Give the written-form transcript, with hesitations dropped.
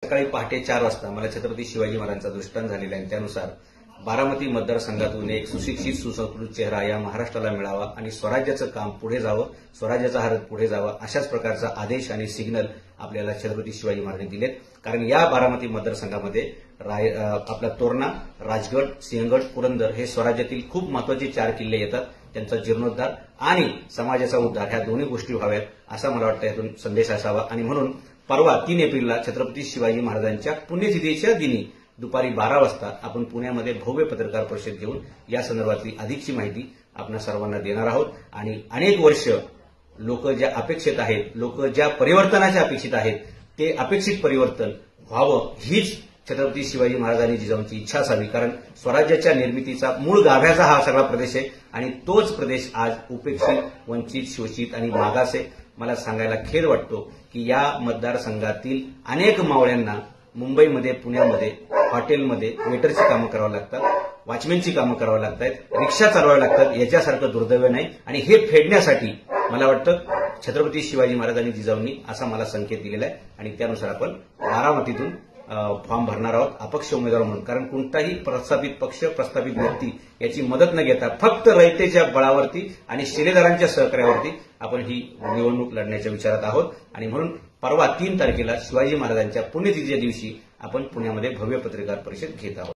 सकाळी पहाटे 4 वाजता मला छत्रपती शिवाजी महाराजांचा दृष्टांत झालेला आहे. त्यानुसार बारामती मतदारसंघातून एक सुशिक्षित सुसंस्कृत चेहरा या महाराष्ट्राला मिळावा आणि स्वराज्याचं काम पुढे जावं, स्वराज्याचा हात पुढे जावा, अशाच प्रकारचा आदेश आणि सिग्नल आपल्याला छत्रपती शिवाजी महाराजांनी दिलेत. कारण या बारामती मतदारसंघामध्ये आपला तोरणा, राजगड, सिंहगड, पुरंदर हे स्वराज्यातील खूप महत्वाचे 4 किल्ले येतात. त्यांचा जीर्णोद्धार आणि समाजाचा उद्धार ह्या दोन्ही गोष्टी व्हाव्यात असा मला वाटतं यातून संदेश असावा. आणि म्हणून परवा 3 एप्रिलला छत्रपती शिवाजी महाराजांच्या पुण्यतिथीच्या दिनी दुपारी 12 वाजता आपण पुण्यामध्ये भव्य पत्रकार परिषद घेऊन या संदर्भातली अधिकची माहिती आपल्या सर्वांना देणार आहोत. आणि अनेक वर्ष लोक ज्या अपेक्षित आहेत, लोक ज्या परिवर्तनाच्या अपेक्षित आहेत, ते अपेक्षित परिवर्तन व्हावं हीच छत्रपती शिवाजी महाराजांनी जिजाऊंची इच्छा असावी. कारण स्वराज्याच्या निर्मितीचा मूळ गाभ्याचा हा सगळा प्रदेश आहे आणि तोच प्रदेश आज उपेक्षित, वंचित, शोषित आणि मागास आहे. मला सांगायला खेद वाटतो की या मतदारसंघातील अनेक मावळ्यांना मुंबईमध्ये, पुण्यामध्ये, हॉटेलमध्ये वेटरची कामं करावं लागतात, वॉचमॅनची कामं करावं लागतात, रिक्षा चालवाव्या लागतात. याच्यासारखं दुर्दैव नाही. आणि हे फेडण्यासाठी मला वाटतं छत्रपती शिवाजी महाराजांनी जिजाऊंनी असा मला संकेत दिलेला आहे आणि त्यानुसार आपण बारामतीतून फॉर्म भरणार आहोत अपक्ष उमेदवार म्हणून. कारण कोणताही प्रस्थापित पक्ष, प्रस्थापित व्यक्ती याची मदत न घेता फक्त रयतेच्या बळावरती आणि शिलेदारांच्या सहकार्यावरती आपण ही निवडणूक लढण्याच्या विचारात आहोत. आणि म्हणून परवा 3 तारखेला शिवाजी महाराजांच्या पुण्यतिथीच्या दिवशी आपण पुण्यामध्ये भव्य पत्रकार परिषद घेत आहोत.